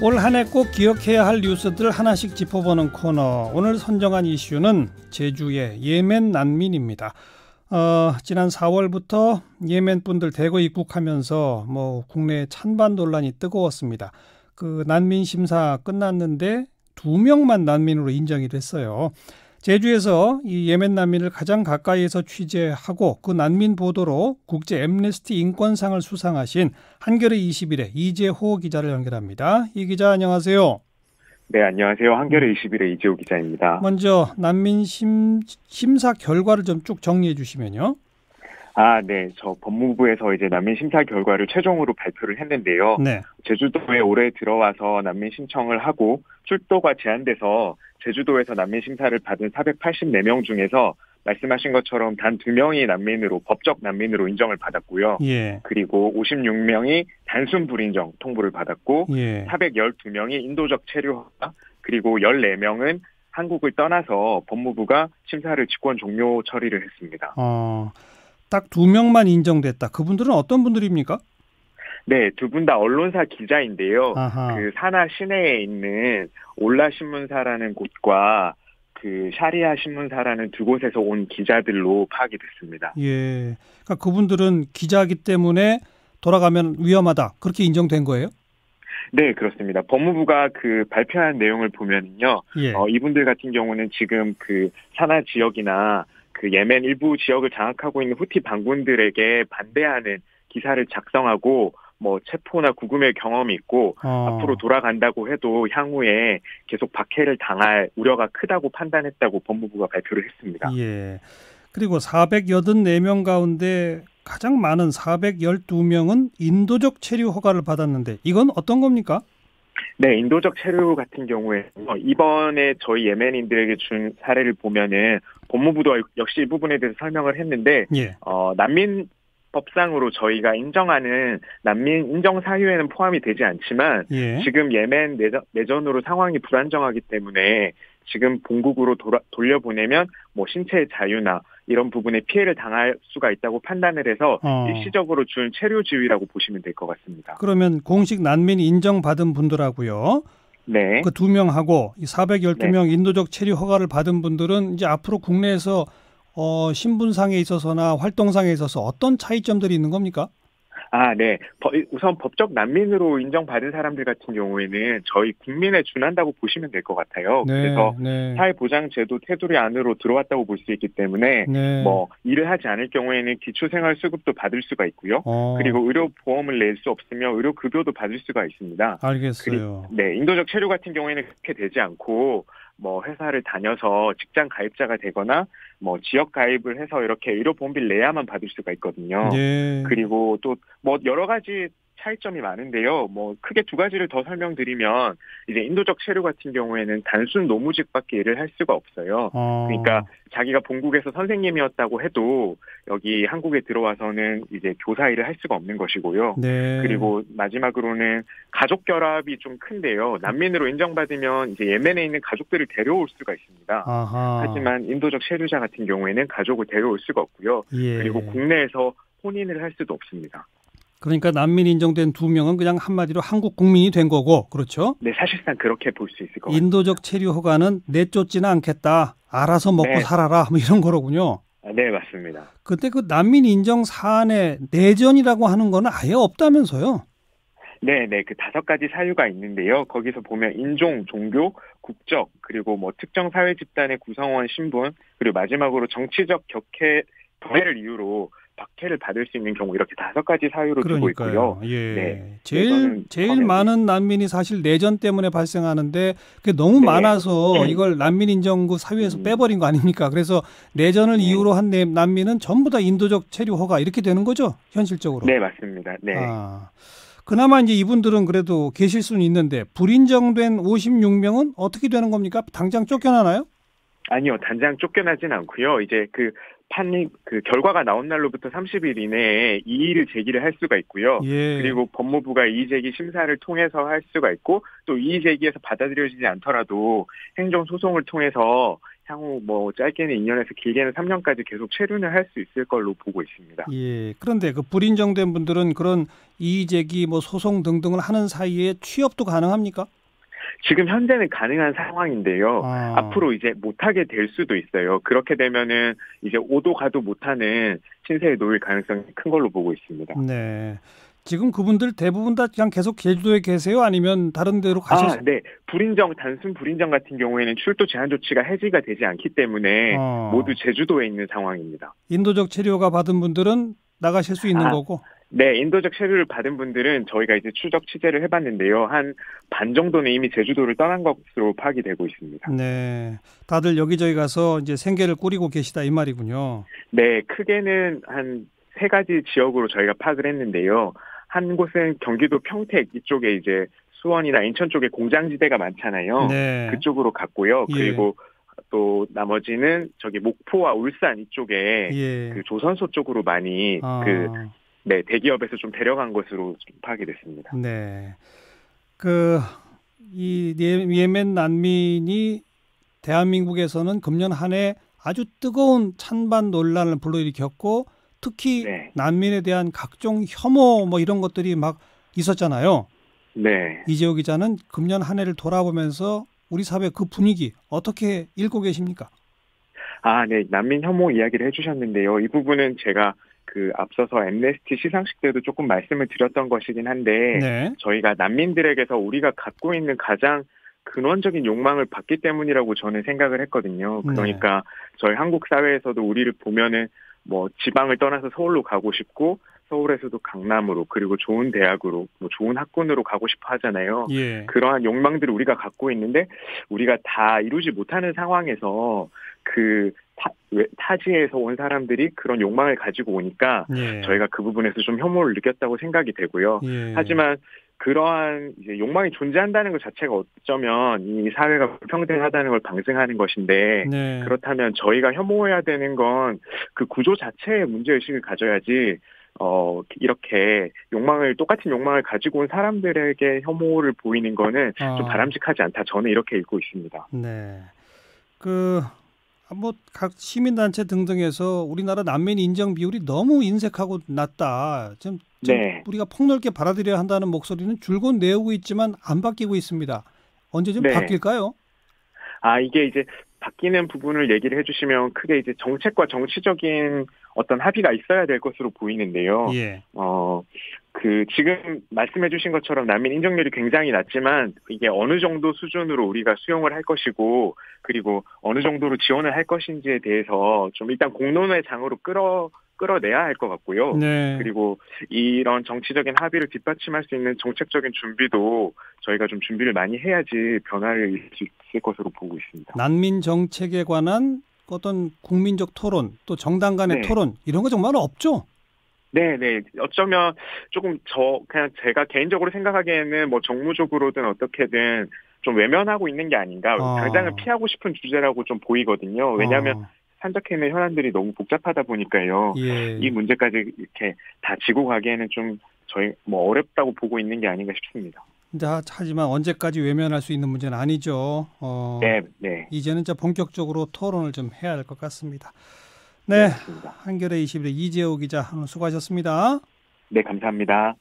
올 한 해 꼭 기억해야 할 뉴스들 하나씩 짚어보는 코너. 오늘 선정한 이슈는 제주의 예멘 난민입니다. 지난 4월부터 예멘 분들 대거 입국하면서 국내 찬반 논란이 뜨거웠습니다. 그 난민 심사 끝났는데 2명만 난민으로 인정이 됐어요. 제주에서 이 예멘 난민을 가장 가까이에서 취재하고 그 난민 보도로 국제 앰네스티 인권상을 수상하신 한겨레 21의 이재호 기자를 연결합니다. 이 기자 안녕하세요. 네, 안녕하세요. 한겨레 21의 이재호 기자입니다. 먼저 난민 심사 결과를 좀 쭉 정리해 주시면요. 네. 저 법무부에서 이제 난민 심사 결과를 최종으로 발표를 했는데요. 네. 제주도에 올해 들어와서 난민 신청을 하고 출도가 제한돼서 제주도에서 난민 심사를 받은 484명 중에서 말씀하신 것처럼 단 2명이 난민으로 법적 난민으로 인정을 받았고요. 예. 그리고 56명이 단순 불인정 통보를 받았고 예. 412명이 인도적 체류허가 그리고 14명은 한국을 떠나서 법무부가 심사를 직권 종료 처리를 했습니다. 딱 2명만 인정됐다. 그분들은 어떤 분들입니까? 네, 두 분 다 언론사 기자인데요. 아하. 그 사나 시내에 있는 올라 신문사라는 곳과 그 샤리아 신문사라는 두 곳에서 온 기자들로 파악이 됐습니다. 예. 그러니까 그분들은 기자이기 때문에 돌아가면 위험하다. 그렇게 인정된 거예요? 네, 그렇습니다. 법무부가 그 발표한 내용을 보면은요. 예. 이분들 같은 경우는 지금 그 사나 지역이나 그 예멘 일부 지역을 장악하고 있는 후티 반군들에게 반대하는 기사를 작성하고 체포나 구금의 경험이 있고 앞으로 돌아간다고 해도 향후에 계속 박해를 당할 우려가 크다고 판단했다고 법무부가 발표를 했습니다. 예. 그리고 484명 가운데 가장 많은 412명은 인도적 체류 허가를 받았는데 이건 어떤 겁니까? 네, 인도적 체류 같은 경우에 이번에 저희 예멘인들에게 준 사례를 보면은 법무부도 역시 이 부분에 대해서 설명을 했는데 예. 난민 법상으로 저희가 인정하는 난민 인정 사유에는 포함이 되지 않지만 예. 지금 예멘 내전으로 상황이 불안정하기 때문에 지금 본국으로 돌려보내면 신체의 자유나 이런 부분에 피해를 당할 수가 있다고 판단을 해서 일시적으로 준 체류 지위라고 보시면 될 것 같습니다. 그러면 공식 난민 인정받은 분들하고요. 네. 그 2명하고 412명 네. 인도적 체류 허가를 받은 분들은 이제 앞으로 국내에서 신분상에 있어서나 활동상에 있어서 어떤 차이점들이 있는 겁니까? 네. 우선 법적 난민으로 인정받은 사람들 같은 경우에는 저희 국민에 준한다고 보시면 될 것 같아요. 네, 그래서 네. 사회보장제도 테두리 안으로 들어왔다고 볼 수 있기 때문에 네. 일을 하지 않을 경우에는 기초생활수급도 받을 수가 있고요. 그리고 의료보험을 낼 수 없으며 의료급여도 받을 수가 있습니다. 알겠어요. 네, 인도적 체류 같은 경우에는 그렇게 되지 않고 회사를 다녀서 직장 가입자가 되거나 지역 가입을 해서 이렇게 의료보험비를 내야만 받을 수가 있거든요. 네. 그리고 또 여러 가지 차이점이 많은데요. 크게 두 가지를 더 설명드리면 이제 인도적 체류 같은 경우에는 단순 노무직밖에 일을 할 수가 없어요. 그러니까 자기가 본국에서 선생님이었다고 해도 여기 한국에 들어와서는 이제 교사 일을 할 수가 없는 것이고요. 네. 그리고 마지막으로는 가족 결합이 좀 큰데요. 난민으로 인정받으면 이제 예멘에 있는 가족들을 데려올 수가 있습니다. 아하. 하지만 인도적 체류자 같은 경우에는 가족을 데려올 수가 없고요. 예. 그리고 국내에서 혼인을 할 수도 없습니다. 그러니까 난민 인정된 2명은 그냥 한마디로 한국 국민이 된 거고, 그렇죠? 네, 사실상 그렇게 볼 수 있을 것 같습니다. 인도적 체류 허가는 내쫓지는 않겠다. 알아서 먹고 네. 살아라. 이런 거로군요. 네, 맞습니다. 그때 그 난민 인정 사안에 내전이라고 하는 건 아예 없다면서요? 네, 그 5가지 사유가 있는데요. 거기서 보면 인종, 종교, 국적, 그리고 특정 사회 집단의 구성원 신분, 그리고 마지막으로 정치적 격해를 이유로 박해를 받을 수 있는 경우 이렇게 5가지 사유로 두고 있고요. 예. 네. 제일 많은 난민이 사실 내전 때문에 발생하는데 그게 너무 네. 많아서 이걸 난민 인정구 사유에서 빼버린 거 아닙니까? 그래서 내전을 이유로 한 난민은 전부 다 인도적 체류 허가 이렇게 되는 거죠? 현실적으로. 네, 맞습니다. 네. 그나마 이제 이분들은 그래도 계실 수는 있는데 불인정된 56명은 어떻게 되는 겁니까? 당장 쫓겨나나요? 아니요, 당장 쫓겨나진 않고요. 이제 그 결과가 나온 날로부터 30일 이내에 이의를 제기를 할 수가 있고요. 예. 그리고 법무부가 이의 제기 심사를 통해서 할 수가 있고 또 이의 제기에서 받아들여지지 않더라도 행정소송을 통해서 향후 뭐 짧게는 2년에서 길게는 3년까지 계속 체류는 할 수 있을 걸로 보고 있습니다. 예. 그런데 그 불인정된 분들은 그런 이의제기, 뭐 소송 등등을 하는 사이에 취업도 가능합니까? 지금 현재는 가능한 상황인데요. 아, 앞으로 이제 못하게 될 수도 있어요. 그렇게 되면은 이제 오도 가도 못하는 신세에 놓일 가능성이 큰 걸로 보고 있습니다. 네. 지금 그분들 대부분 다 그냥 계속 제주도에 계세요? 아니면 다른 데로 가셨어요? 네. 단순 불인정 같은 경우에는 출도 제한 조치가 해지가 되지 않기 때문에 모두 제주도에 있는 상황입니다. 인도적 체류가 받은 분들은 나가실 수 있는 거고? 네, 인도적 체류를 받은 분들은 저희가 이제 추적 취재를 해봤는데요. 한 반 정도는 이미 제주도를 떠난 것으로 파악이 되고 있습니다. 네. 다들 여기저기 가서 이제 생계를 꾸리고 계시다 이 말이군요. 네, 크게는 한 세 가지 지역으로 저희가 파악을 했는데요. 한 곳은 경기도 평택 이쪽에 이제 수원이나 인천 쪽에 공장지대가 많잖아요. 네. 그쪽으로 갔고요. 예. 그리고 또 나머지는 저기 목포와 울산 이쪽에 예. 그 조선소 쪽으로 많이 네, 대기업에서 좀 데려간 것으로 좀 파악이 됐습니다. 네. 이 예멘 난민이 대한민국에서는 금년 한 해 아주 뜨거운 찬반 논란을 불러일으켰고 특히 네. 난민에 대한 각종 혐오 뭐 이런 것들이 막 있었잖아요. 네. 이재호 기자는 금년 한 해를 돌아보면서 우리 사회 그 분위기 어떻게 읽고 계십니까? 네. 난민 혐오 이야기를 해주셨는데요. 이 부분은 제가 앞서서 엠네스티 시상식 때도 조금 말씀을 드렸던 것이긴 한데 네. 저희가 난민들에게서 우리가 갖고 있는 가장 근원적인 욕망을 받기 때문이라고 저는 생각을 했거든요. 그러니까 저희 한국 사회에서도 우리를 보면은 뭐 지방을 떠나서 서울로 가고 싶고 서울에서도 강남으로 그리고 좋은 대학으로 뭐 좋은 학군으로 가고 싶어 하잖아요. 예. 그러한 욕망들을 우리가 갖고 있는데 우리가 다 이루지 못하는 상황에서 타지에서 온 사람들이 그런 욕망을 가지고 오니까 예. 저희가 그 부분에서 좀 혐오를 느꼈다고 생각이 되고요. 예. 하지만 그러한 이제 욕망이 존재한다는 것 자체가 어쩌면 이 사회가 불평등하다는 걸 방증하는 것인데 네. 그렇다면 저희가 혐오해야 되는 건 그 구조 자체의 문제의식을 가져야지 이렇게 똑같은 욕망을 가지고 온 사람들에게 혐오를 보이는 거는 좀 바람직하지 않다. 저는 이렇게 읽고 있습니다. 네. 각 시민단체 등등에서 우리나라 난민 인정 비율이 너무 인색하고 낮다. 지금 네. 우리가 폭넓게 받아들여야 한다는 목소리는 줄곧 내오고 있지만 안 바뀌고 있습니다. 언제 좀 네. 바뀔까요? 이게 이제 바뀌는 부분을 얘기를 해주시면 크게 이제 정책과 정치적인 어떤 합의가 있어야 될 것으로 보이는데요. 예. 지금 말씀해 주신 것처럼 난민 인정률이 굉장히 낮지만 이게 어느 정도 수준으로 우리가 수용을 할 것이고 그리고 어느 정도로 지원을 할 것인지에 대해서 좀 일단 공론의 장으로 끌어내야 할 것 같고요. 네. 그리고 이런 정치적인 합의를 뒷받침할 수 있는 정책적인 준비도 저희가 좀 준비를 많이 해야지 변화를 이룰 수 있을 것으로 보고 있습니다. 난민 정책에 관한 어떤 국민적 토론 또 정당 간의 토론 이런 거 정말 없죠? 네. 어쩌면 조금 그냥 제가 개인적으로 생각하기에는 뭐 정무적으로든 어떻게든 좀 외면하고 있는 게 아닌가. 당장은 피하고 싶은 주제라고 좀 보이거든요. 왜냐하면 산적해 있는 현안들이 너무 복잡하다 보니까요. 예. 이 문제까지 이렇게 다 지고 가기에는 좀 저희 어렵다고 보고 있는 게 아닌가 싶습니다. 하지만 언제까지 외면할 수 있는 문제는 아니죠. 네. 이제는 본격적으로 토론을 좀 해야 할 것 같습니다. 네, 맞습니다. 한겨레 21의 이재호 기자 수고하셨습니다. 네, 감사합니다.